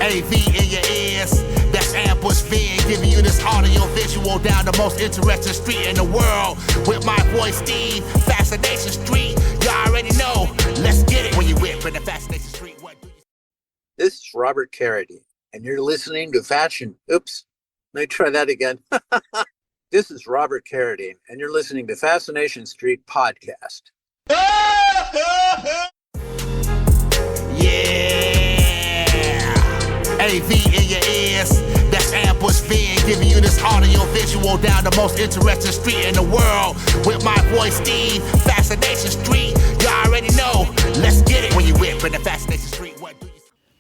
AV in your ears. That's Ambush Being, giving you this audio visual down the most interesting street in the world. With my boy Steve, Fascination Street. You already know. Let's get it. When you whip in the Fascination Street, what do you... This is Robert Carradine, and you're listening to Fashion. Oops, let me try that again. This is Robert Carradine, and you're listening to Fascination Street Podcast. Yeah, AV in your ears. That's Ambush Being, giving you this audio visual down the most interesting street in the world. With my boy Steve, Fascination Street. You already know. Let's get it. When you whip in the Fascination Street, what do you...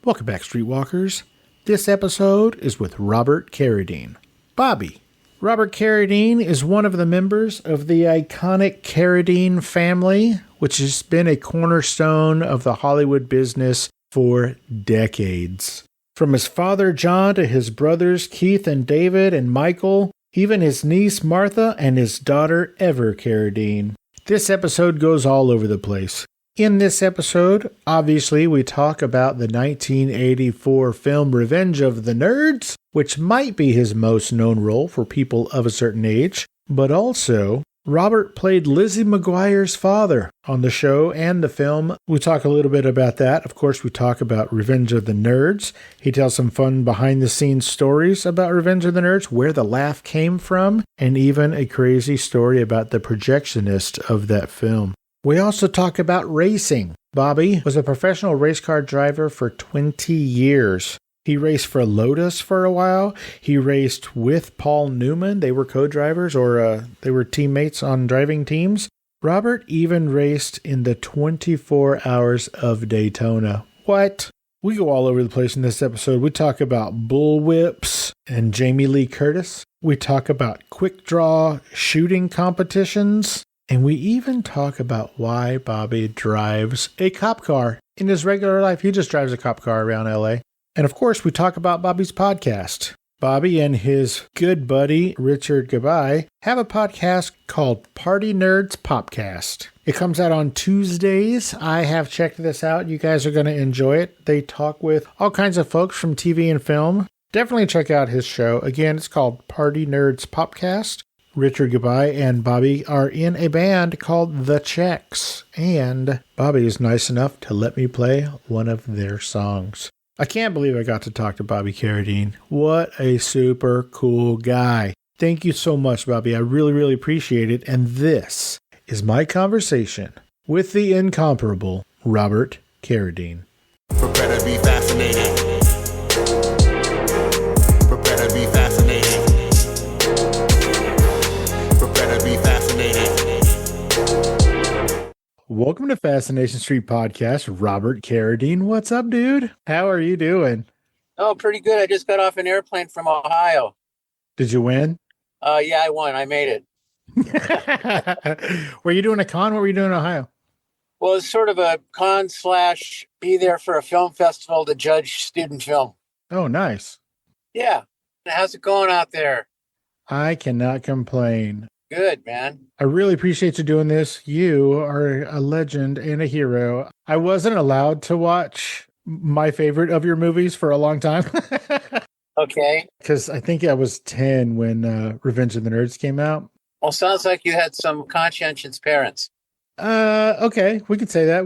Welcome back, Streetwalkers. This episode is with Robert Carradine. Bobby. Robert Carradine is one of the members of the iconic Carradine family, which has been a cornerstone of the Hollywood business for decades. From his father John to his brothers Keith and David and Michael, even his niece Martha and his daughter Ever Carradine. This episode goes all over the place. In this episode, obviously, we talk about the 1984 film Revenge of the Nerds, which might be his most known role for people of a certain age, but also Robert played Lizzie McGuire's father on the show and the film. We talk a little bit about that. Of course, we talk about Revenge of the Nerds. He tells some fun behind-the-scenes stories about Revenge of the Nerds, where the laugh came from, and even a crazy story about the projectionist of that film. We also talk about racing. Bobby was a professional race car driver for 20 years. He raced for Lotus for a while. He raced with Paul Newman. They were co-drivers, or they were teammates on driving teams. Robert even raced in the 24 Hours of Daytona. What? We go all over the place in this episode. We talk about bullwhips and Jamie Lee Curtis. We talk about quick draw shooting competitions. And we even talk about why Bobby drives a cop car. In his regular life, he just drives a cop car around LA. And of course, we talk about Bobby's podcast. Bobby and his good buddy, Richard Goodbye, have a podcast called Party Nerds Popcast. It comes out on Tuesdays. I have checked this out. You guys are going to enjoy it. They talk with all kinds of folks from TV and film. Definitely check out his show. Again, it's called Party Nerds Popcast. Richard Goodbye and Bobby are in a band called The Checks, and Bobby is nice enough to let me play one of their songs. I can't believe I got to talk to Bobby Carradine. What a super cool guy. Thank you so much, Bobby. I really, really appreciate it. And this is my conversation with the incomparable Robert Carradine. Prepare to be fascinated. Prepare to be fascinated. Welcome to Fascination Street Podcast, Robert Carradine. What's up, dude? How are you doing? Oh, pretty good. I just got off an airplane from Ohio. Did you win? Yeah, I won. I made it. Were you doing a con? What were you doing in Ohio? Well, it's sort of a con / be there for a film festival to judge student film. Oh, nice. Yeah. How's it going out there? I cannot complain. Good, man. I really appreciate you doing this. You are a legend and a hero. I wasn't allowed to watch my favorite of your movies for a long time. Okay. Because I think I was 10 when Revenge of the Nerds came out. Well, sounds like you had some conscientious parents. Okay. We could say that.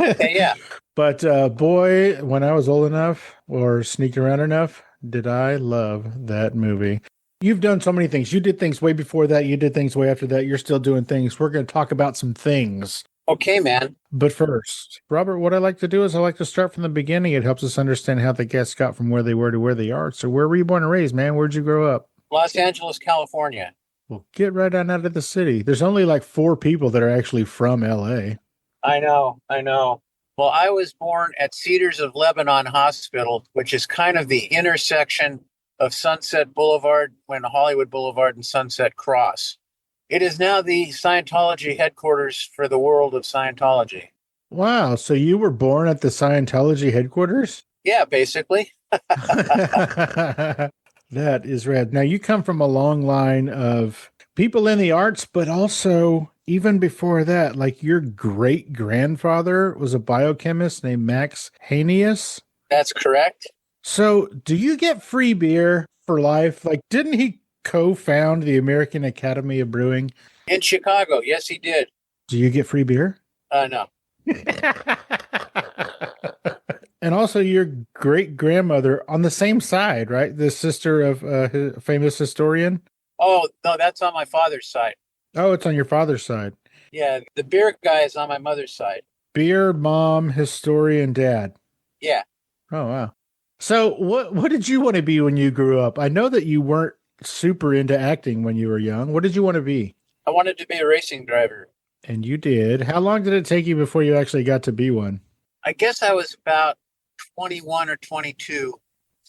Okay, yeah. But boy, when I was old enough or sneaked around enough, did I love that movie. You've done so many things. You did things way before that. You did things way after that. You're still doing things. We're going to talk about some things. Okay, man. But first, Robert, what I like to do is I like to start from the beginning. It helps us understand how the guests got from where they were to where they are. So where were you born and raised, man? Where'd you grow up? Los Angeles, California. Well, get right on out of the city. There's only like 4 people that are actually from LA. I know. Well, I was born at Cedars of Lebanon Hospital, which is kind of the intersection of Sunset Boulevard when Hollywood Boulevard and Sunset cross. It is now the Scientology headquarters for the world of Scientology. Wow. So you were born at the Scientology headquarters? Yeah, basically. That is rad. Now, you come from a long line of people in the arts, but also even before that, like your great grandfather was a biochemist named Max Hanius. That's correct. So, do you get free beer for life? Like, didn't he co-found the American Academy of Brewing? In Chicago, yes, he did. Do you get free beer? No. And also, your great grandmother on the same side, right? The sister of a famous historian. Oh, no, that's on my father's side. Oh, it's on your father's side. Yeah, the beer guy is on my mother's side. Beer, mom, historian, dad. Yeah. Oh, wow. So, what did you want to be when you grew up? I know that you weren't super into acting when you were young. What did you want to be? I wanted to be a racing driver. And you did. How long did it take you before you actually got to be one? I guess I was about 21 or 22.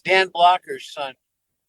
Dan Blocker's son,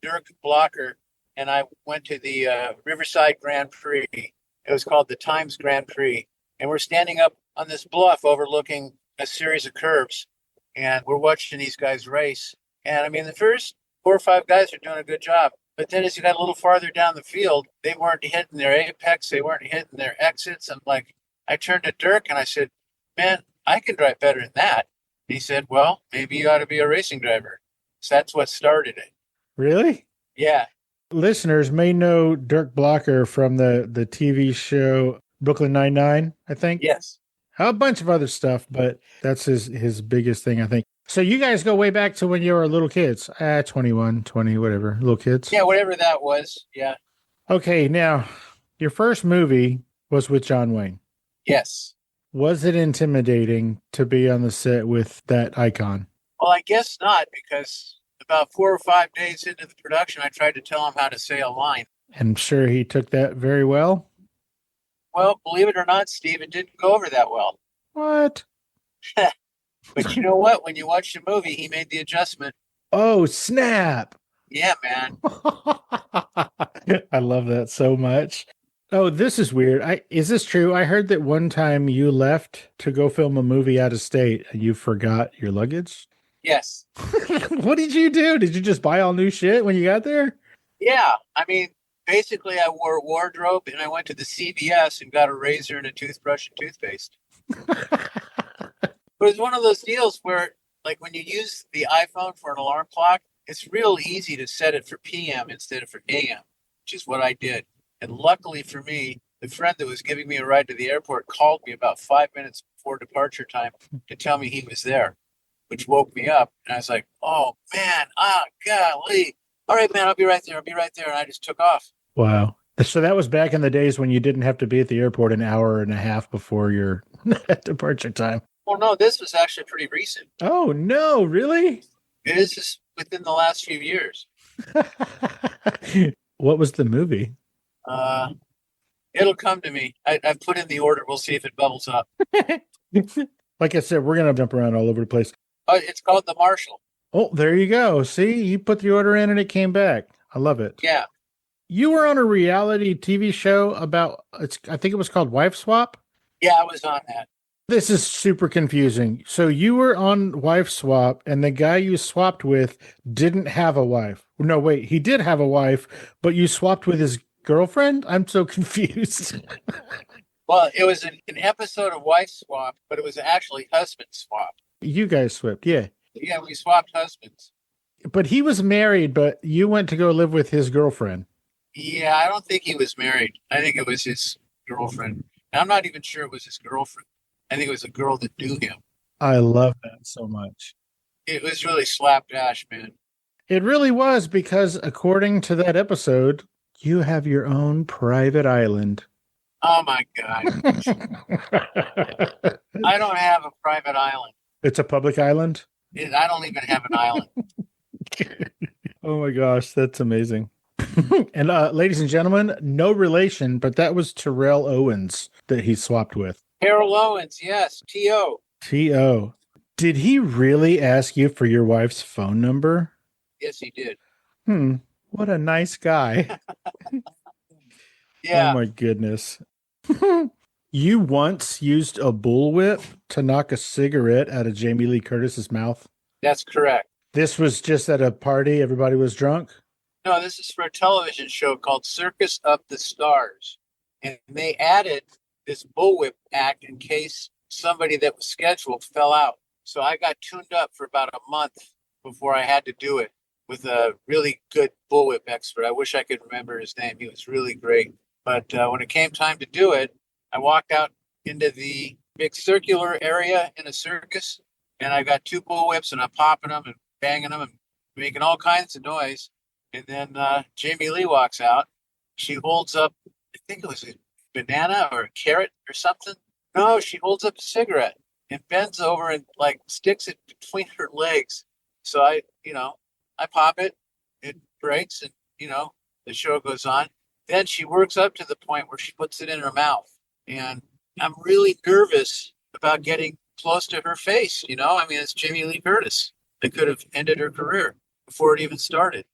Dirk Blocker, and I went to the Riverside Grand Prix. It was called the Times Grand Prix. And we're standing up on this bluff overlooking a series of curves. And we're watching these guys race. And I mean, the first 4 or 5 guys are doing a good job. But then as you got a little farther down the field, they weren't hitting their apex. They weren't hitting their exits. And like, I turned to Dirk and I said, man, I can drive better than that. He said, well, maybe you ought to be a racing driver. So that's what started it. Really? Yeah. Listeners may know Dirk Blocker from the TV show Brooklyn Nine-Nine, I think. Yes. A bunch of other stuff, but that's his biggest thing, I think. So you guys go way back to when you were little kids. 21, 20, whatever, little kids. Yeah, whatever that was. Yeah. Okay, now, your first movie was with John Wayne. Yes. Was it intimidating to be on the set with that icon? Well, I guess not, because about 4 or 5 days into the production, I tried to tell him how to say a line. I'm sure he took that very well. Well, believe it or not, Steve, it didn't go over that well. What? But you know what? When you watch the movie, he made the adjustment. Oh, snap. Yeah, man. I love that so much. Oh, this is weird. Is this true? I heard that one time you left to go film a movie out of state and you forgot your luggage. Yes. What did you do? Did you just buy all new shit when you got there? Yeah. I mean, basically, I wore a wardrobe and I went to the CVS and got a razor and a toothbrush and toothpaste. But it's one of those deals where, like, when you use the iPhone for an alarm clock, it's real easy to set it for PM instead of for AM, which is what I did. And luckily for me, the friend that was giving me a ride to the airport called me about 5 minutes before departure time to tell me he was there, which woke me up. And I was like, oh, man, golly. All right, man, I'll be right there. And I just took off. Wow. So that was back in the days when you didn't have to be at the airport an hour and a half before your departure time. Well, no, this was actually pretty recent. Oh, no, really? It is just within the last few years. What was the movie? It'll come to me. I've put in the order. We'll see if it bubbles up. Like I said, we're going to jump around all over the place. It's called The Marshal. Oh, there you go. See, you put the order in and it came back. I love it. Yeah. You were on a reality TV show about, I think it was called Wife Swap. Yeah, I was on that. This is super confusing. So you were on Wife Swap and the guy you swapped with didn't have a wife. No, wait, he did have a wife, but you swapped with his girlfriend? I'm so confused. Well, it was an episode of Wife Swap, but it was actually Husband Swap. You guys swapped, yeah. Yeah, we swapped husbands. But he was married, but you went to go live with his girlfriend. Yeah, I don't think he was married. I think it was his girlfriend. And I'm not even sure it was his girlfriend. I think it was a girl that knew him. I love that so much. It was really slapdash, man. It really was, because according to that episode, you have your own private island. Oh, my God. I don't have a private island. It's a public island? I don't even have an island. Oh, my gosh. That's amazing. And ladies and gentlemen, no relation, but that was Terrell Owens that he swapped with. Harold Owens, yes. T.O. T.O. Did he really ask you for your wife's phone number? Yes, he did. What a nice guy. Yeah. Oh, my goodness. You once used a bullwhip to knock a cigarette out of Jamie Lee Curtis's mouth? That's correct. This was just at a party? Everybody was drunk? No, this is for a television show called Circus of the Stars. And they added this bullwhip act in case somebody that was scheduled fell out. So I got tuned up for about a month before I had to do it with a really good bullwhip expert. I wish I could remember his name. He was really great. But when it came time to do it, I walked out into the big circular area in a circus, and I got two bullwhips, and I'm popping them and banging them and making all kinds of noise. And then Jamie Lee walks out. She holds up, I think it was a banana or a carrot or something. No, she holds up a cigarette and bends over and like sticks it between her legs. So I pop it, it breaks, and the show goes on. Then she works up to the point where she puts it in her mouth. And I'm really nervous about getting close to her face. I mean, it's Jamie Lee Curtis. It could have ended her career before it even started.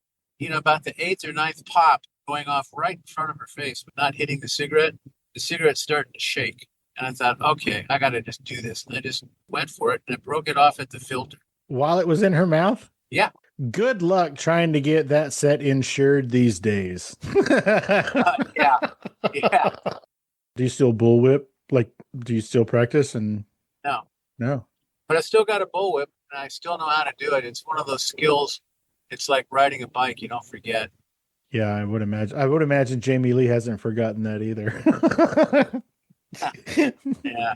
About the 8th or 9th pop going off right in front of her face, but not hitting the cigarette's starting to shake. And I thought, okay, I got to just do this. And I just went for it, and I broke it off at the filter. While it was in her mouth? Yeah. Good luck trying to get that set insured these days. Yeah. Do you still bullwhip? Like, do you still practice? And No. But I still got a bullwhip, and I still know how to do it. It's one of those skills. It's like riding a bike. You don't forget. Yeah, I would imagine Jamie Lee hasn't forgotten that either. Yeah.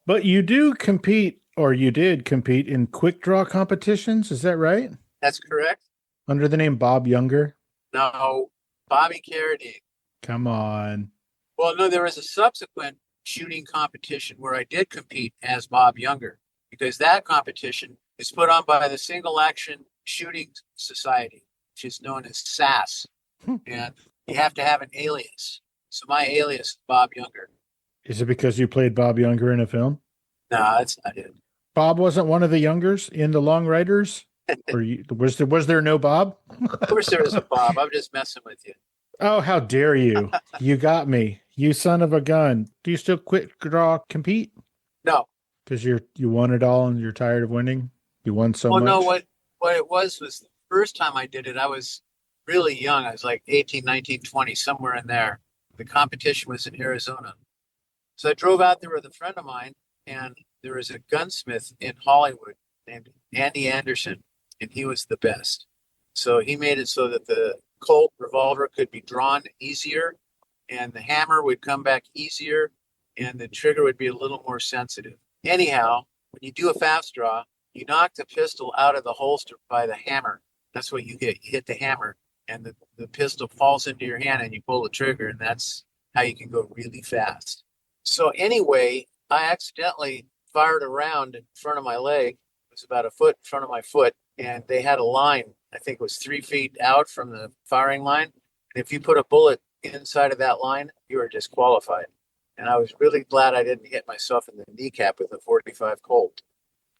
But you do compete, or you did compete in quick draw competitions. Is that right? That's correct. Under the name Bob Younger? No, Bobby Carradine. Come on. Well, no, there was a subsequent shooting competition where I did compete as Bob Younger, because that competition is put on by the Single Action Shooting Society, which is known as SAS. And you have to have an alias. So my alias is Bob Younger. Is it because you played Bob Younger in a film? No, that's not it. Bob wasn't one of the Youngers in the Long Riders? Or was there no Bob? Of course there is a Bob. I'm just messing with you. Oh, how dare you. You got me. You son of a gun. Do you still quick draw compete? No. Because you won it all and you're tired of winning? You won so much? Well, no, what it was the first time I did it, I was really young. I was like 18, 19, 20, somewhere in there. The competition was in Arizona. So I drove out there with a friend of mine, and there was a gunsmith in Hollywood named Andy Anderson, and he was the best. So he made it so that the Colt revolver could be drawn easier, and the hammer would come back easier, and the trigger would be a little more sensitive. Anyhow, when you do a fast draw, you knock the pistol out of the holster by the hammer. That's what you get. You hit the hammer, and the pistol falls into your hand, and you pull the trigger, and that's how you can go really fast. So anyway, I accidentally fired a round in front of my leg. It was about a foot in front of my foot, and they had a line. I think it was 3 feet out from the firing line. And if you put a bullet inside of that line, you were disqualified. And I was really glad I didn't hit myself in the kneecap with a 45 Colt.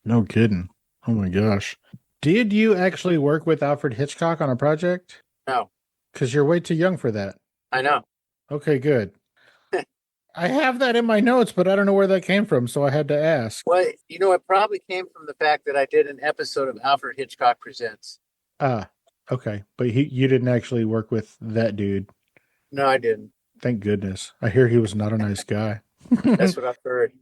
No kidding. Oh my gosh. Did you actually work with Alfred Hitchcock on a project? No. Because you're way too young for that. I know. Okay, good. I have that in my notes, but I don't know where that came from, so I had to ask. Well, it probably came from the fact that I did an episode of Alfred Hitchcock Presents. Ah, okay. But you didn't actually work with that dude. No, I didn't. Thank goodness. I hear he was not a nice guy. That's what I've heard.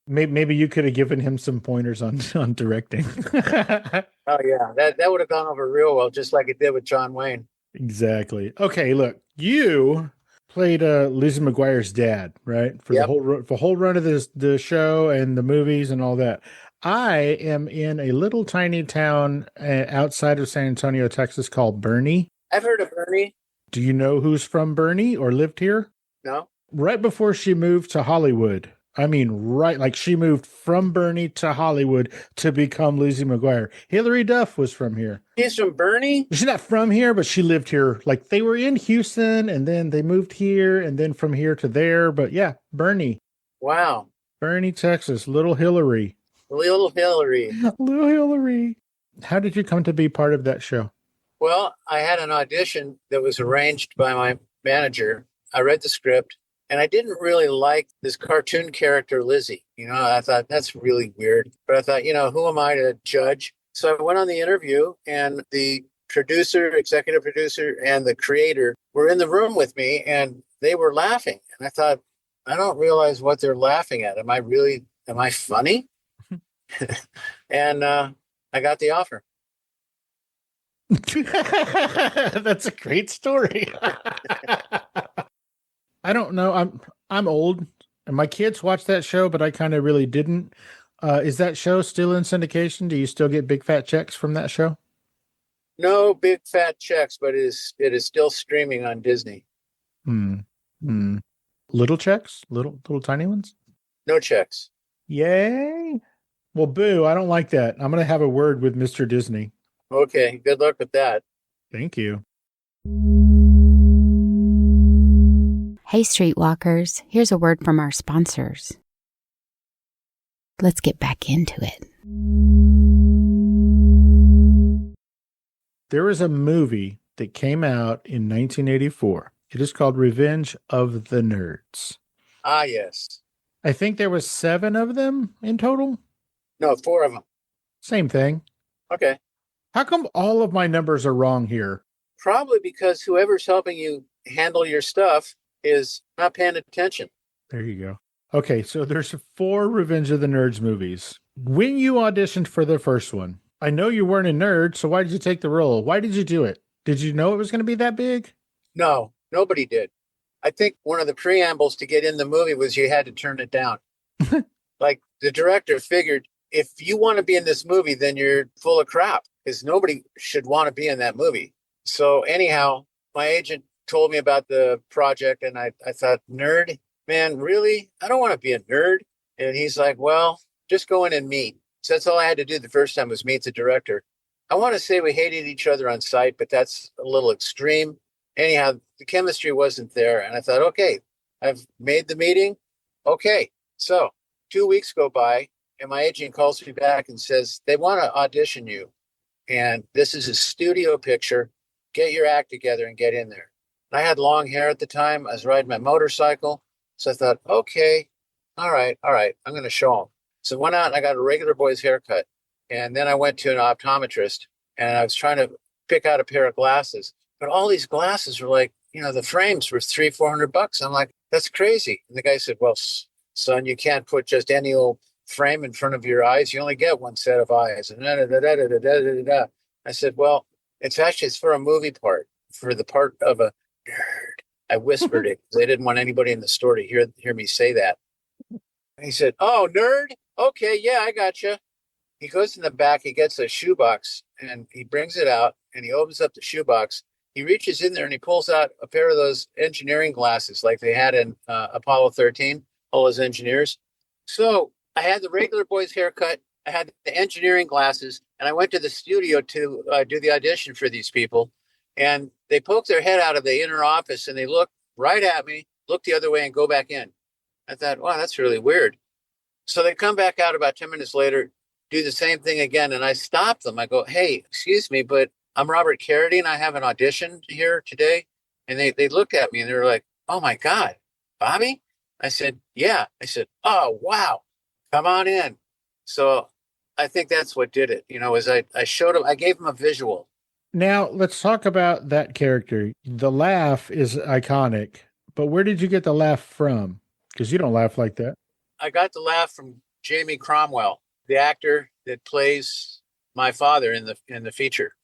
Maybe you could have given him some pointers on directing. Oh, yeah. That would have gone over real well, just like it did with John Wayne. Exactly. Okay, look, you played Lizzie McGuire's dad, right? For Yep. the whole run of the show and the movies and all that. I am in a little tiny town outside of San Antonio, Texas called Bernie. I've heard of Bernie. Do you know who's from Bernie or lived here? No. Right before she moved to Hollywood. I mean, right, like she moved from Bernie to Hollywood to become Lizzie McGuire. Hillary Duff was from here. He's from Bernie? She's not from here, but she lived here. Like they were in Houston and then they moved here and then from here to there. But yeah, Bernie. Wow. Bernie, Texas. Little Hillary. Little Hillary. Little Hillary. How did you come to be part of that show? Well, I had an audition that was arranged by my manager. I read the script, and I didn't really like this cartoon character, Lizzie. I thought that's really weird. But I thought, who am I to judge? So I went on the interview, and the producer, executive producer, and the creator were in the room with me, and they were laughing. And I thought, I don't realize what they're laughing at. Am I funny? And I got the offer. That's a great story. I don't know. I'm old, and my kids watch that show, but I kind of really didn't. Is that show still in syndication? Do you still get big fat checks from that show? No big fat checks, but it is still streaming on Disney. Hmm. Hmm. Little checks, little tiny ones. No checks. Yay! Well, boo! I don't like that. I'm gonna have a word with Mr. Disney. Okay, good luck with that. Thank you. Hey, Streetwalkers, here's a word from our sponsors. Let's get back into it. There is a movie that came out in 1984. It is called Revenge of the Nerds. Ah, yes. I think there was 7 of them in total. No, 4 of them. Same thing. Okay. How come all of my numbers are wrong here? Probably because whoever's helping you handle your stuff is not paying attention. There you go. Okay, so there's 4 Revenge of the Nerds movies. When you auditioned for the first one, I know you weren't a nerd, so why did you take the role? Why did you do it? Did you know it was going to be that big? No, nobody did. I think one of the preambles to get in the movie was you had to turn it down. Like the director figured if you want to be in this movie, then you're full of crap because nobody should want to be in that movie. So anyhow, my agent told me about the project and I thought, nerd, man, really? I don't want to be a nerd. And he's like, well, just go in and meet. So that's all I had to do the first time was meet the director. I want to say we hated each other on sight, but that's a little extreme. Anyhow, the chemistry wasn't there. And I thought, okay, I've made the meeting. Okay. So 2 weeks go by and my agent calls me back and says, they want to audition you. And this is a studio picture. Get your act together and get in there. And I had long hair at the time. I was riding my motorcycle. So I thought, okay, all right, I'm going to show them. So I went out and I got a regular boy's haircut. And then I went to an optometrist and I was trying to pick out a pair of glasses. But all these glasses were like, the frames were $300-400. I'm like, that's crazy. And the guy said, well, son, you can't put just any old frame in front of your eyes. You only get one set of eyes. And I said, well, it's for a movie part, for the part of a nerd. I whispered it because I didn't want anybody in the store to hear me say that. And he said, oh, nerd? Okay, yeah, I got you. He goes in the back, he gets a shoebox, and he brings it out, and he opens up the shoebox. He reaches in there, and he pulls out a pair of those engineering glasses like they had in Apollo 13, all those engineers. So I had the regular boy's haircut, I had the engineering glasses, and I went to the studio to do the audition for these people. And they poke their head out of the inner office, and they look right at me, look the other way, and go back in. I thought, wow, that's really weird. So they come back out about 10 minutes later, do the same thing again. And I stop them. I go, hey, excuse me, but I'm Robert Carradine. I have an audition here today. And they looked at me and they were like, oh my God, Bobby? I said, yeah. I said, oh, wow, come on in. So I think that's what did it, is I showed him, I gave him a visual. Now let's talk about that character. The laugh is iconic, but where did you get the laugh from? Because you don't laugh like that. I got the laugh from Jamie Cromwell, the actor that plays my father in the feature.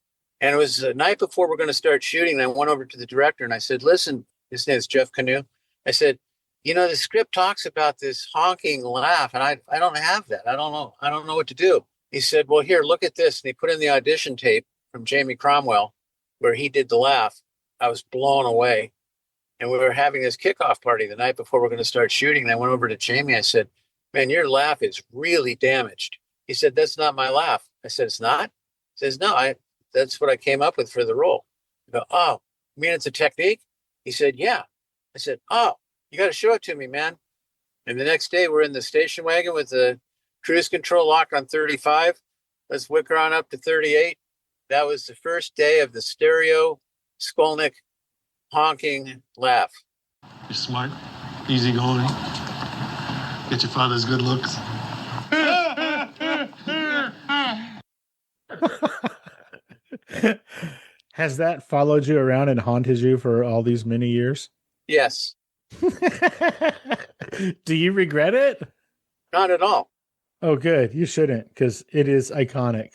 And it was the night before we're going to start shooting. And I went over to the director and I said, listen, his name is Jeff Canoe. I said, the script talks about this honking laugh and I don't have that. I don't know what to do. He said, well, here, look at this. And he put in the audition tape from Jamie Cromwell where he did the laugh. I was blown away. And we were having this kickoff party the night before we're going to start shooting. And I went over to Jamie. I said, man, your laugh is really damaged. He said, that's not my laugh. I said, it's not? He says, no, that's what I came up with for the role. I go, oh, you mean it's a technique? He said, yeah. I said, oh, you got to show it to me, man. And the next day we're in the station wagon with the cruise control lock on 35. Let's wicker on up to 38. That was the first day of the stereo Skolnick honking laugh. You're smart, easygoing, get your father's good looks. Has that followed you around and haunted you for all these many years? Yes. Do you regret it? Not at all. Oh, good. You shouldn't, because it is iconic.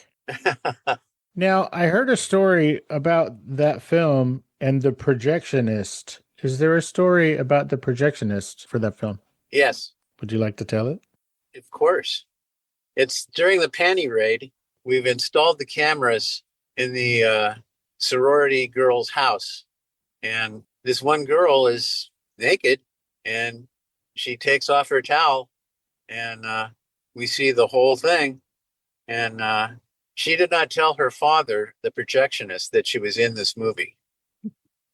Now, I heard a story about that film and the projectionist. Is there a story about the projectionist for that film? Yes, Would you like to tell it? of course. It's during the panty raid. We've installed the cameras in the sorority girl's house. And this one girl is naked and she takes off her towel and we see the whole thing. And she did not tell her father, the projectionist, that she was in this movie.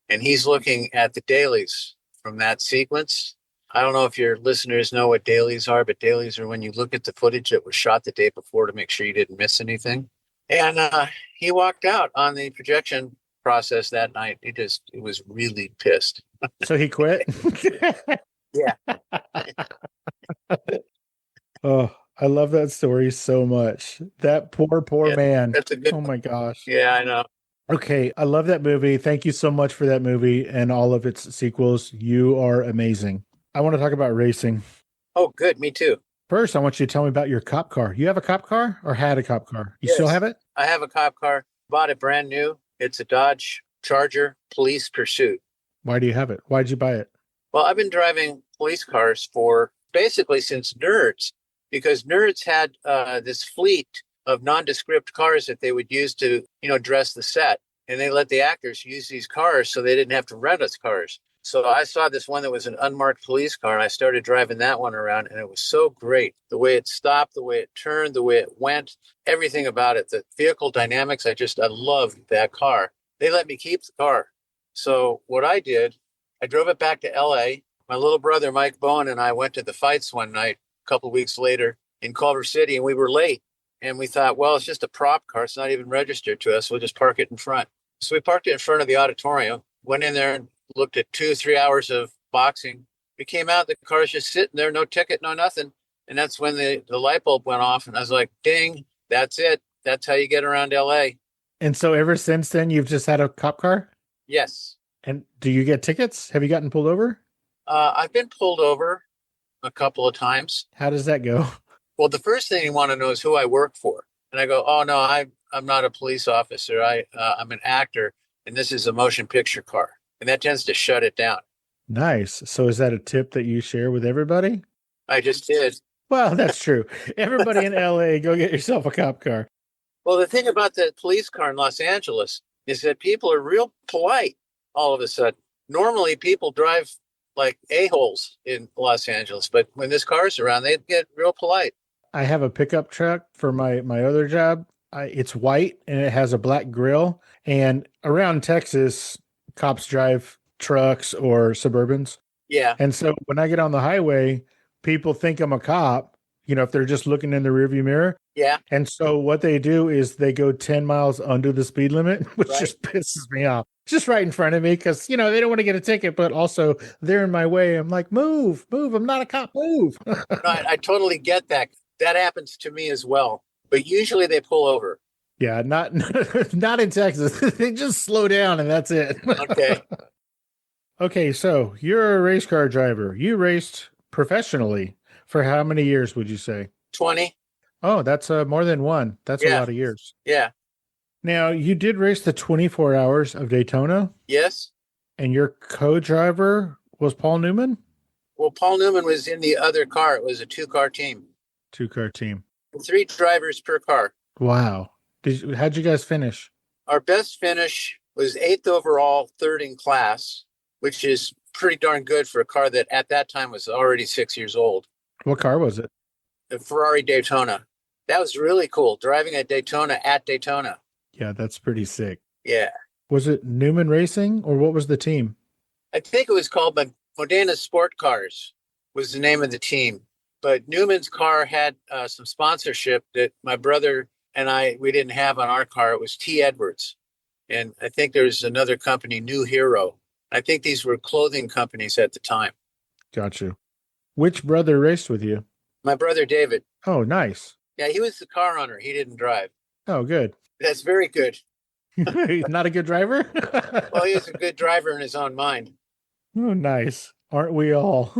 And he's looking at the dailies from that sequence. I don't know if your listeners know what dailies are, but dailies are when you look at the footage that was shot the day before to make sure you didn't miss anything. And he walked out on the projection process that night. He was really pissed. So he quit? Yeah. Oh, I love that story so much. That poor man. That's a good. Oh my gosh. Yeah, I know. Okay, I love that movie. Thank you so much for that movie and all of its sequels. You are amazing. I want to talk about racing. Oh, good. Me too. First, I want you to tell me about your cop car. You have a cop car or had a cop car? You still Yes. have it? I have a cop car. Bought it brand new. It's a Dodge Charger Police Pursuit. Why do you have it? Why did you buy it? Well, I've been driving police cars for basically since Nerds, because Nerds had this fleet of nondescript cars that they would use to, dress the set. And they let the actors use these cars so they didn't have to rent us cars. So I saw this one that was an unmarked police car, and I started driving that one around, and it was so great. The way it stopped, the way it turned, the way it went, everything about it, the vehicle dynamics, I loved that car. They let me keep the car. So what I did, I drove it back to LA. My little brother, Mike Bowen, and I went to the fights one night, a couple of weeks later in Culver City, and we were late. And we thought, well, it's just a prop car. It's not even registered to us. We'll just park it in front. So we parked it in front of the auditorium, went in there and looked at 2-3 hours of boxing. We came out, the car's just sitting there, no ticket, no nothing. And that's when the light bulb went off. And I was like, ding, that's it. That's how you get around LA. And so ever since then, you've just had a cop car? Yes. And do you get tickets? Have you gotten pulled over? I've been pulled over a couple of times. How does that go? Well, the first thing you want to know is who I work for. And I go, oh, no, I'm not a police officer. I'm an actor, and this is a motion picture car. And that tends to shut it down. Nice. So is that a tip that you share with everybody? I just did. Well, that's true. Everybody in LA, go get yourself a cop car. Well, the thing about the police car in Los Angeles is that people are real polite all of a sudden. Normally, people drive like a-holes in Los Angeles, but when this car's around, they get real polite. I have a pickup truck for my other job. It's white and it has a black grill. And around Texas, cops drive trucks or Suburbans. Yeah. And so when I get on the highway, people think I'm a cop, if they're just looking in the rearview mirror. Yeah. And so what they do is they go 10 miles under the speed limit, which Right. just pisses me off. Just right in front of me because, they don't want to get a ticket, but also they're in my way. I'm like, move. I'm not a cop. Move. No, I totally get that. That happens to me as well. But usually they pull over. Yeah, not in Texas. They just slow down and that's it. Okay. Okay, so you're a race car driver. You raced professionally for how many years would you say? 20. Oh, that's more than one. That's a Yeah. lot of years. Yeah. Now, you did race the 24 hours of Daytona, Yes. and your co-driver was Paul Newman? Well, Paul Newman was in the other car. It was a 2-car team. 2-car team. 3 drivers per car. Wow. How'd you guys finish? Our best finish was 8th overall, 3rd in class, which is pretty darn good for a car that at that time was already 6 years old. What car was it? The Ferrari Daytona. That was really cool, driving a Daytona at Daytona. Yeah, that's pretty sick. Yeah. Was it Newman Racing or what was the team? I think it was called Modena Sport Cars was the name of the team. But Newman's car had some sponsorship that my brother and we didn't have on our car. It was T. Edwards. And I think there's another company, New Hero. I think these were clothing companies at the time. Got you. Which brother raced with you? My brother, David. Oh, nice. Yeah, he was the car owner. He didn't drive. Oh, good. That's very good. Not a good driver? Well, he was a good driver in his own mind. Oh, nice. Aren't we all?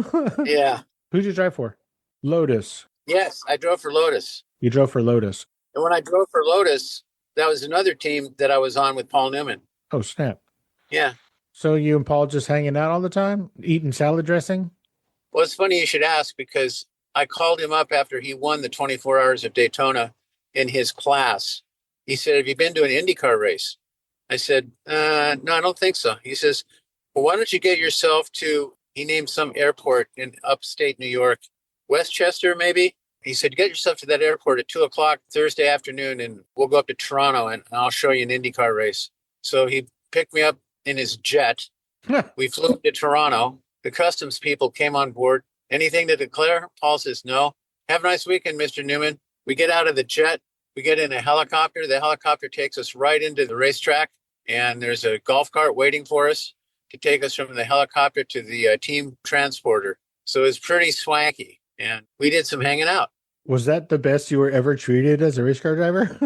Yeah. Who'd you drive for? Lotus. Yes, I drove for Lotus. You drove for Lotus. And when I drove for Lotus, that was another team that I was on with Paul Newman. Oh, snap. Yeah. So you and Paul just hanging out all the time, eating salad dressing? Well, it's funny you should ask because I called him up after he won the 24 Hours of Daytona in his class. He said, "Have you been to an IndyCar race?" I said, "No, I don't think so." He says, "Well, why don't you get yourself to," he named some airport in upstate New York, Westchester, maybe. He said, "Get yourself to that airport at 2:00 Thursday afternoon, and we'll go up to Toronto and I'll show you an IndyCar race." So he picked me up in his jet. We flew to Toronto. The customs people came on board. "Anything to declare?" Paul says, "No." "Have a nice weekend, Mr. Newman." We get out of the jet. We get in a helicopter. The helicopter takes us right into the racetrack, and there's a golf cart waiting for us to take us from the helicopter to the team transporter. So it was pretty swanky, and we did some hanging out. Was that the best you were ever treated as a race car driver?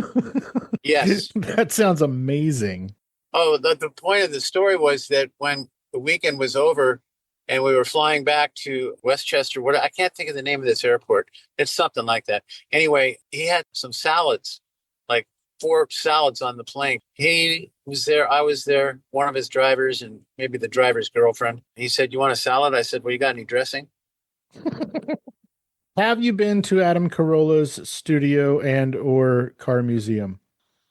Yes. That sounds amazing. Oh, the point of the story was that when the weekend was over and we were flying back to Westchester, I can't think of the name of this airport. It's something like that. Anyway, he had some salads, like 4 salads on the plane. He was there. I was there, one of his drivers and maybe the driver's girlfriend. He said, "You want a salad?" I said, "Well, you got any dressing?" Have you been to Adam Carolla's studio and or car museum?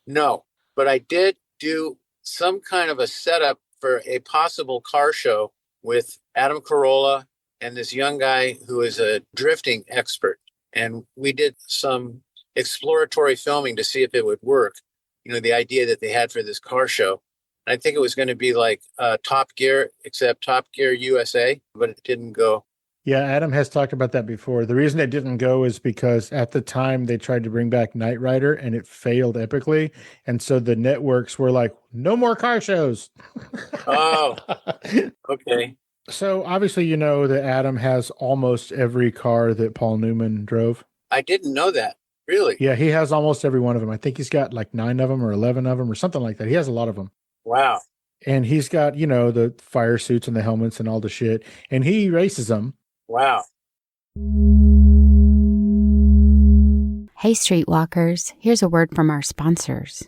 No, but I did do some kind of a setup for a possible car show with Adam Carolla and this young guy who is a drifting expert. And we did some exploratory filming to see if it would work. You know, the idea that they had for this car show. I think it was going to be like Top Gear, except Top Gear USA, but it didn't go. Yeah, Adam has talked about that before. The reason it didn't go is because at the time they tried to bring back Knight Rider and it failed epically. And so the networks were like, no more car shows. Oh, okay. So obviously, you know that Adam has almost every car that Paul Newman drove. I didn't know that. Really? Yeah, he has almost every one of them. I think he's got like 9 of them or 11 of them or something like that. He has a lot of them. Wow. And he's got, you know, the fire suits and the helmets and all the shit. And he races them. Wow. Hey, Streetwalkers, here's a word from our sponsors.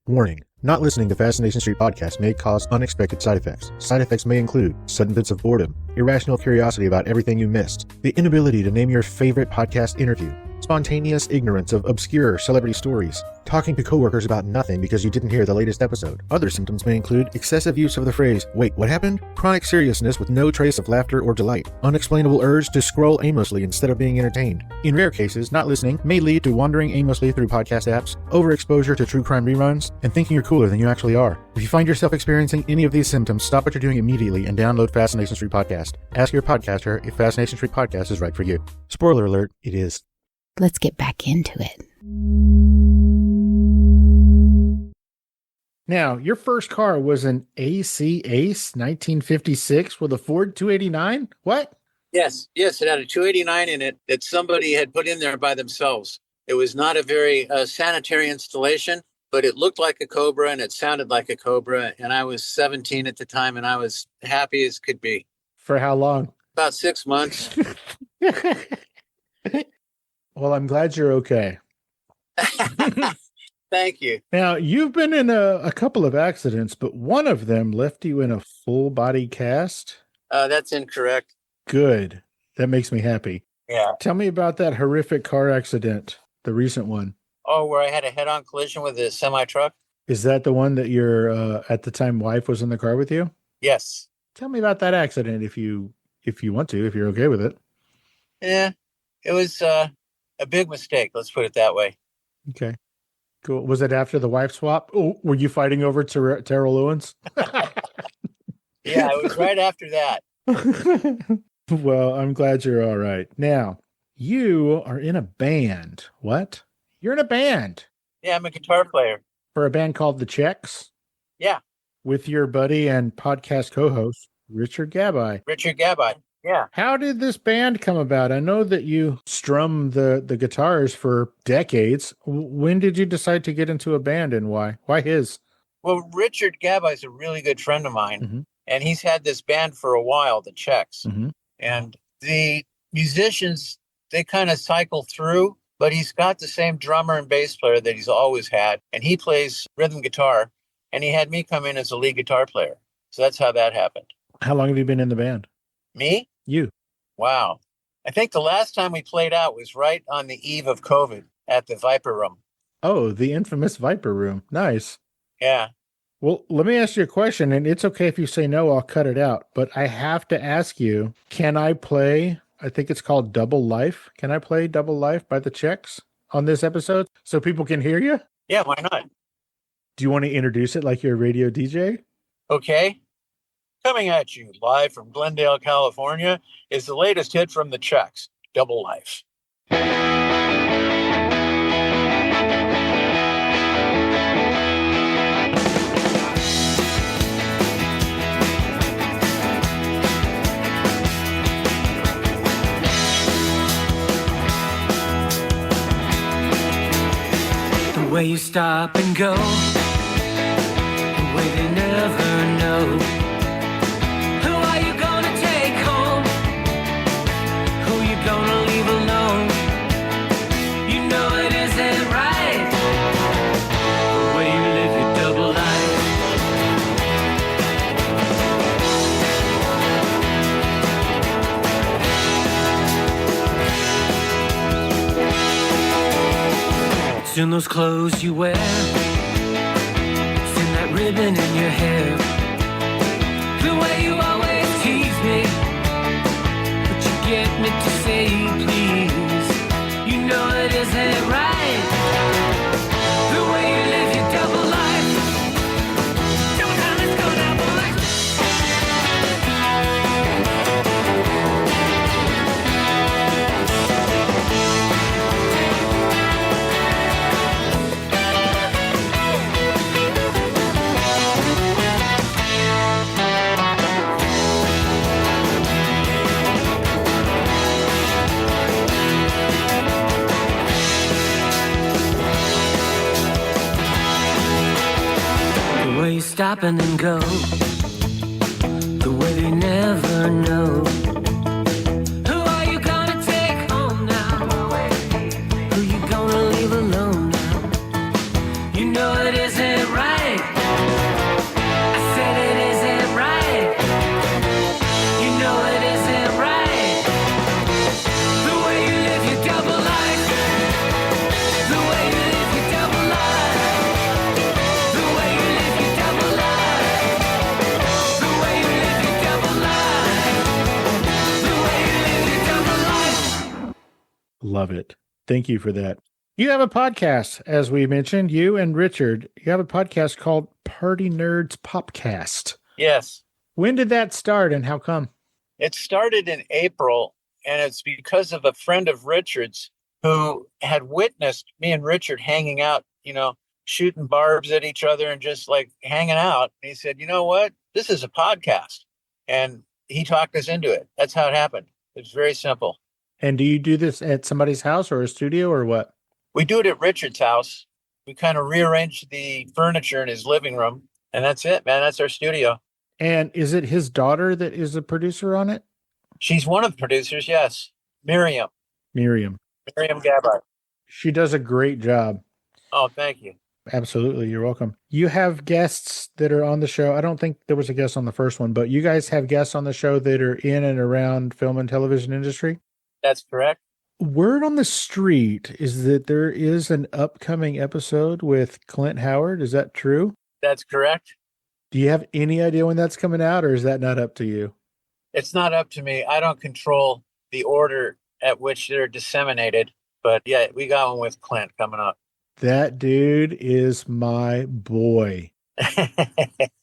Warning. Not listening to Fascination Street podcast may cause unexpected side effects. Side effects may include sudden fits of boredom, irrational curiosity about everything you missed, the inability to name your favorite podcast interview, spontaneous ignorance of obscure celebrity stories, talking to coworkers about nothing because you didn't hear the latest episode. Other symptoms may include excessive use of the phrase, "Wait, what happened?" Chronic seriousness with no trace of laughter or delight, unexplainable urge to scroll aimlessly instead of being entertained. In rare cases, not listening may lead to wandering aimlessly through podcast apps, overexposure to true crime reruns, and thinking you're cooler than you actually are. If you find yourself experiencing any of these symptoms, stop what you're doing immediately and download Fascination Street Podcast. Ask your podcaster if Fascination Street Podcast is right for you. Spoiler alert, it is. Let's get back into it. Now, your first car was an AC Ace 1956 with a Ford 289? What? Yes, it had a 289 in it that somebody had put in there by themselves. It was not a very sanitary installation, but it looked like a Cobra and it sounded like a Cobra. And I was 17 at the time and I was happy as could be. For how long? About 6 months. Well, I'm glad you're okay. Thank you. Now, you've been in a couple of accidents, but one of them left you in a full body cast? That's incorrect. Good. That makes me happy. Yeah. Tell me about that horrific car accident, the recent one. Oh, where I had a head-on collision with a semi-truck? Is that the one that your, at the time, wife was in the car with you? Yes. Tell me about that accident if you want to, if you're okay with it. Yeah, it was a big mistake. Let's put it that way. Okay. Cool. Was it after the wife swap? Oh, were you fighting over Terrell Owens? Yeah, it was right after that. Well, I'm glad you're all right. Now, you are in a band. What? You're in a band. Yeah, I'm a guitar player. For a band called The Checks? Yeah. With your buddy and podcast co-host, Richard Gabai. Richard Gabai. Yeah. How did this band come about? I know that you strum the guitars for decades. When did you decide to get into a band and why? Why his? Well, Richard Gabai is a really good friend of mine, Mm-hmm. and he's had this band for a while, The Checks. Mm-hmm. And the musicians they kind of cycle through, but he's got the same drummer and bass player that he's always had. And he plays rhythm guitar, and he had me come in as a lead guitar player. So that's how that happened. How long have you been in the band? Me? You. Wow. I think the last time we played out was right on the eve of COVID at the Viper Room. Oh, the infamous Viper Room. Nice. Yeah. Well, let me ask you a question, and it's okay if you say no, I'll cut it out. But I have to ask you, can I play, I think it's called Double Life. Can I play Double Life by the Checks on this episode so people can hear you? Yeah, why not? Do you want to introduce it like you're a radio DJ? Okay. Coming at you live from Glendale, California, is the latest hit from the Checks, Double Life. The way you stop and go, the way they never know. Who are you gonna take home? Who you gonna leave alone? You know it isn't right, the way you live your double life. It's in those clothes you wear, it's in that ribbon in your hair, the way you always tease me, but you get me to say please. You know it isn't right, the way you live your double life. Double time, let's go now, boys. The way you stop and then go, the way they never know. Who are you gonna take home now? Who you gonna leave alone now? You know it isn't right, I said it isn't right. You know it isn't right, the way you live your double life. The way you live your double life. The way you live your double life. The way you live your double life. The way you live your double life. Love it. Thank you for that. You have a podcast, as we mentioned, you and Richard. You have a podcast called Party Nerds Popcast. Yes. When did that start and how come? It started in April, and it's because of a friend of Richard's who had witnessed me and Richard hanging out, shooting barbs at each other and just like hanging out. And he said, you know what? This is a podcast. And he talked us into it. That's how it happened. It's very simple. And do you do this at somebody's house or a studio or what? We do it at Richard's house. We kind of rearranged the furniture in his living room, and that's it, man. That's our studio. And is it his daughter that is a producer on it? She's one of the producers, yes. Miriam Gabbard. She does a great job. Oh, thank you. Absolutely. You're welcome. You have guests that are on the show. I don't think there was a guest on the first one, but you guys have guests on the show that are in and around film and television industry? That's correct. Word on the street is that there is an upcoming episode with Clint Howard. Is that true? That's correct. Do you have any idea when that's coming out, or is that not up to you? It's not up to me. I don't control the order at which they're disseminated. But yeah, we got one with Clint coming up. That dude is my boy.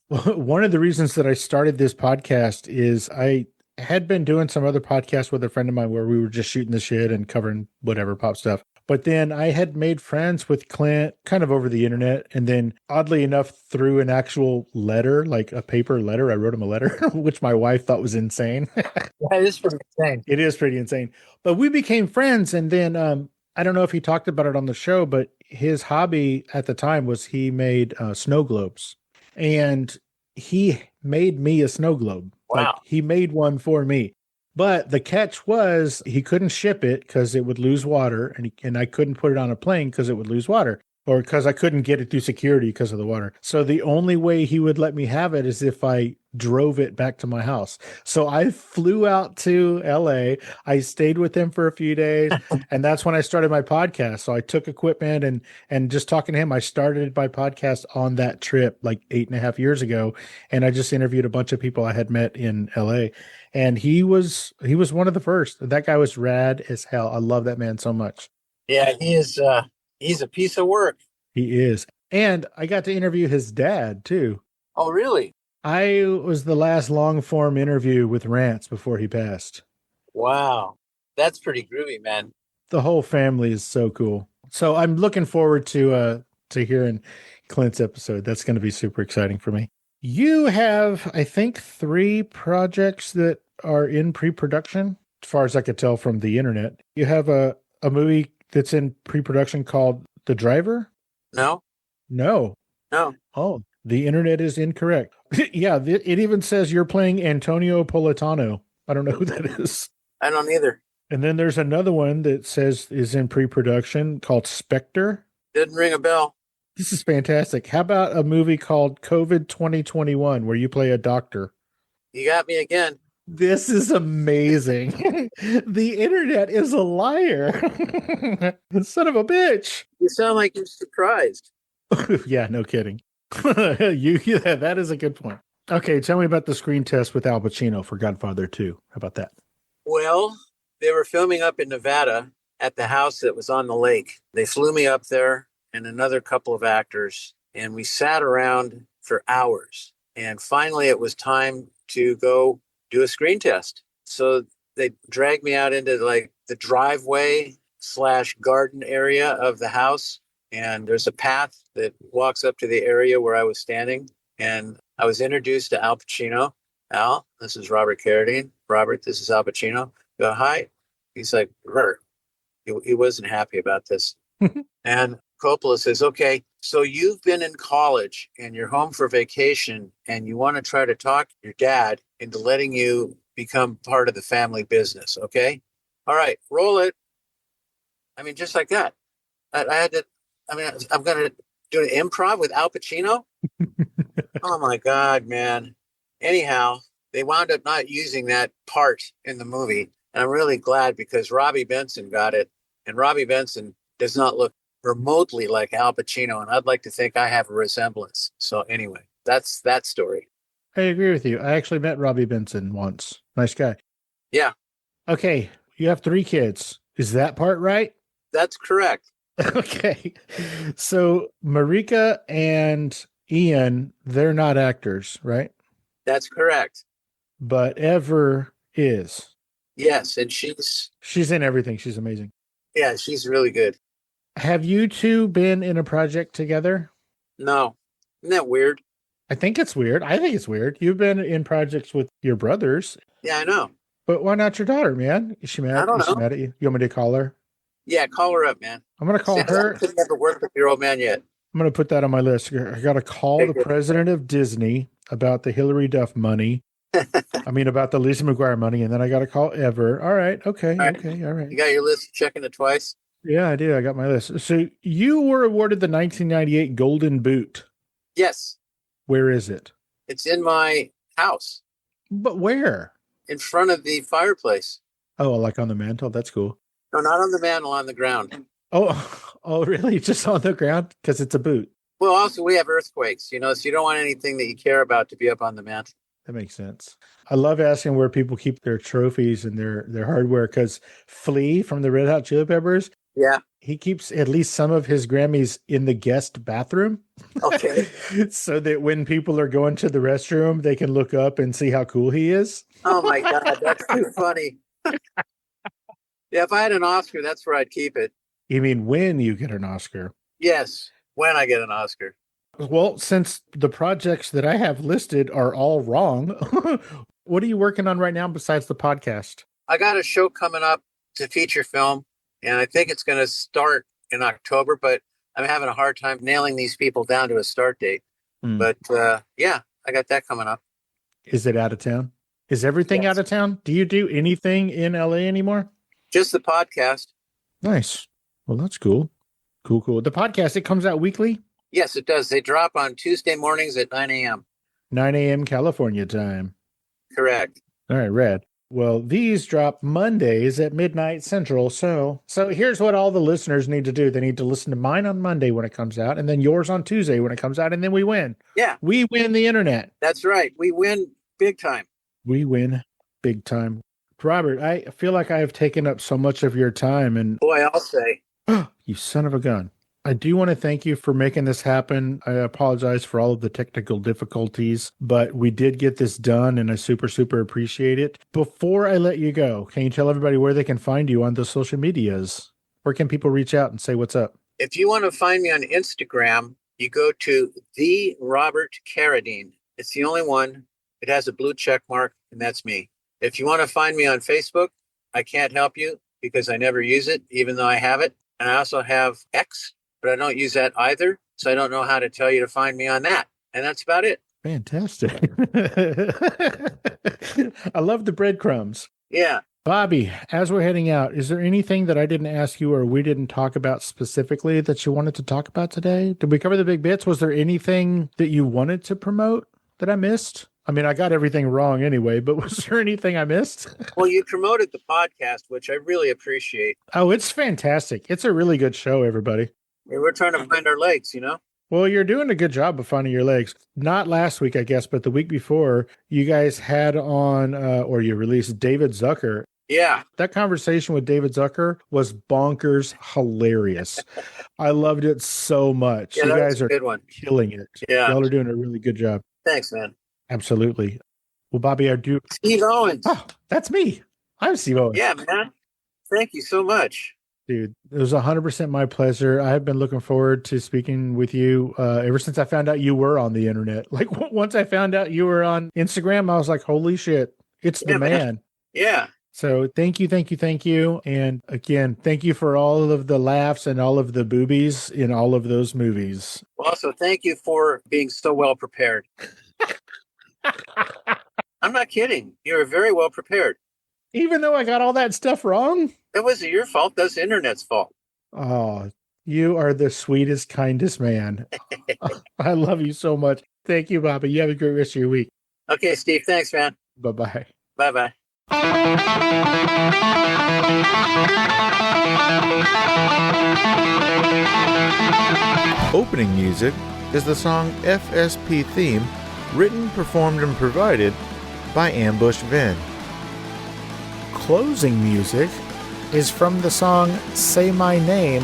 One of the reasons that I started this podcast is I had been doing some other podcasts with a friend of mine where we were just shooting the shit and covering whatever pop stuff. But then I had made friends with Clint kind of over the internet. And then oddly enough, through an actual letter, like a paper letter, I wrote him a letter, which my wife thought was insane. Yeah, it is pretty insane. It is pretty insane. But we became friends. And then I don't know if he talked about it on the show, but his hobby at the time was he made snow globes. And he made me a snow globe. Wow. Like he made one for me. But the catch was he couldn't ship it because it would lose water, and I couldn't put it on a plane because it would lose water, or because I couldn't get it through security because of the water. So the only way he would let me have it is if I drove it back to my house. So I flew out to LA. I stayed with him for a few days, and that's when I started my podcast. So I took equipment and just talking to him, I started my podcast on that trip like 8.5 years ago, and I just interviewed a bunch of people I had met in LA. And he was one of the first. That guy was rad as hell. I love that man so much. Yeah, he's a piece of work. He is. And I got to interview his dad too. Oh, really? I was the last long form interview with Rance before he passed. Wow. That's pretty groovy, man. The whole family is so cool. So I'm looking forward to hearing Clint's episode. That's going to be super exciting for me. You have, I think, 3 projects that are in pre-production, as far as I could tell from the internet. You have a movie that's in pre-production called The Driver? No? No. Oh, the internet is incorrect. Yeah, it even says you're playing Antonio Politano. I don't know who that is. I don't either. And then there's another one that says is in pre-production called Spectre. Didn't ring a bell. This is fantastic. How about a movie called COVID 2021 where you play a doctor? You got me again. This is amazing. The internet is a liar. Son of a bitch. You sound like you're surprised. Yeah, no kidding. Yeah, that is a good point. Okay, tell me about the screen test with Al Pacino for Godfather 2. How about that? Well, they were filming up in Nevada at the house that was on the lake. They flew me up there and another couple of actors, and we sat around for hours. And finally, it was time to go do a screen test. So they dragged me out into like the driveway / garden area of the house. And there's a path that walks up to the area where I was standing. And I was introduced to Al Pacino. Al, this is Robert Carradine. Robert, this is Al Pacino. I go, hi. He's like, Robert. He wasn't happy about this. And Coppola says, okay, so you've been in college and you're home for vacation and you want to try to talk your dad into letting you become part of the family business, okay? All right, roll it. I mean, just like that. I'm going to do an improv with Al Pacino? Oh, my God, man. Anyhow, they wound up not using that part in the movie. And I'm really glad because Robbie Benson got it. And Robbie Benson does not look remotely like Al Pacino. And I'd like to think I have a resemblance. So anyway, that's that story. I agree with you. I actually met Robbie Benson once. Nice guy. Yeah. Okay, you have 3 kids. Is that part right? That's correct. Okay. So Marika and Ian, they're not actors, right? That's correct. But Ever is. Yes, and she's in everything. She's amazing. Yeah, she's really good. Have you 2 been in a project together? No. Isn't that weird? I think it's weird. I think it's weird. You've been in projects with your brothers. Yeah, I know. But why not your daughter, man? Is she mad? I don't know. Is she mad at you? You want me to call her? Yeah, call her up, man. I'm going to call her. I've never worked with your old man yet. I'm going to put that on my list. I got to call the president of Disney about the Hillary Duff money. About the Lizzie McGuire money, and then I got to call Ever. All right. Okay. All right. You got your list, checking it twice? Yeah, I do. I got my list. So you were awarded the 1998 Golden Boot. Yes. Where is it? It's in my house. But where? In front of the fireplace. Oh, like on the mantle? That's cool. No, not on the mantle, on the ground. Oh, really? Just on the ground? Because it's a boot. Well, also, we have earthquakes, so you don't want anything that you care about to be up on the mantle. That makes sense. I love asking where people keep their trophies and their hardware, because Flea from the Red Hot Chili Peppers, yeah, he keeps at least some of his Grammys in the guest bathroom. Okay. So that when people are going to the restroom, they can look up and see how cool he is. Oh, my God. That's too funny. Yeah, if I had an Oscar, that's where I'd keep it. You mean when you get an Oscar? Yes, when I get an Oscar. Well, since the projects that I have listed are all wrong, what are you working on right now besides the podcast? I got a show coming up to feature film, and I think it's going to start in October, but I'm having a hard time nailing these people down to a start date. But yeah, I got that coming up. Is it out of town? Is everything Yes. out of town? Do you do anything in LA anymore? Just the podcast. Nice. Well, that's cool. Cool. The podcast, it comes out weekly, Yes, it does. They drop on Tuesday mornings at 9 a.m. 9 a.m. California time. Correct. All right, rad. Well, these drop Mondays at midnight Central. So here's what all the listeners need to do. They need to listen to mine on Monday when it comes out, and then yours on Tuesday when it comes out, and then we win. Yeah, We win the internet. that's right. We win big time. We win big time. Robert, I feel like I have taken up so much of your time, and Boy, I'll say. you son of a gun. I do want to thank you for making this happen. I apologize for all of the technical difficulties, but we did get this done, and I super appreciate it. Before I let you go, can you tell everybody where they can find you on the social medias? Where can people reach out and say what's up? If you want to find me on Instagram, you go to the Robert Carradine. It's the only one. It has a blue check mark, and that's me. If you want to find me on Facebook, I can't help you because I never use it, even though I have it. And I also have X, but I don't use that either. So I don't know how to tell you to find me on that. And that's about it. Fantastic. I love the breadcrumbs. Yeah. Bobby, as we're heading out, is there anything that I didn't ask you or we didn't talk about specifically that you wanted to talk about today? Did we cover the big bits? Was there anything that you wanted to promote that I missed? I mean, I got everything wrong anyway, but was there anything I missed? Well, you promoted the podcast, which I really appreciate. Oh, it's fantastic. It's a really good show, everybody. We're trying to find our legs, you know? Well, you're doing a good job of finding your legs. Not last week, I guess, but the week before, you guys had on, or you released David Zucker. Yeah. That conversation with David Zucker was bonkers hilarious. I loved it so much. Yeah, You that was guys a are good one. killing it. Yeah. Y'all are doing a really good job. Thanks, man. Absolutely. Well, Bobby, I do. Steve Owens. Oh, that's me. I'm Steve Owens. Yeah, man. Thank you so much. Dude, it was 100% my pleasure. I have been looking forward to speaking with you ever since I found out you were on the internet. Like, once I found out you were on Instagram, I was like, holy shit, it's the man. Yeah. So thank you. And again, thank you for all of the laughs and all of the boobies in all of those movies. Also, thank you for being so well prepared. I'm not kidding. You were very well prepared. Even though I got all that stuff wrong? It wasn't your fault. That's the internet's fault. Oh, you are the sweetest, kindest man. I love you so much. Thank you, Bobby. You have a great rest of your week. Okay, Steve. Thanks, man. Bye-bye. Bye-bye. Opening music is the song FSP Theme, written, performed, and provided by Ambush Vin. Closing music is from the song Say My Name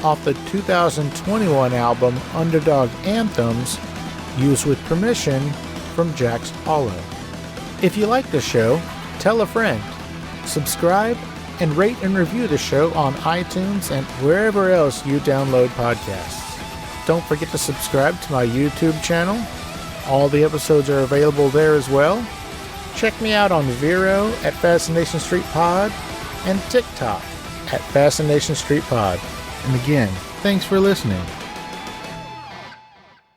off the 2021 album Underdog Anthems, used with permission from Jax Hollow. If you like the show, tell a friend. Subscribe and rate and review the show on iTunes and wherever else you download podcasts. Don't forget to subscribe to my YouTube channel. All the episodes are available there as well. Check me out on Vero at Fascination Street Pod and TikTok at Fascination Street Pod. And again, thanks for listening.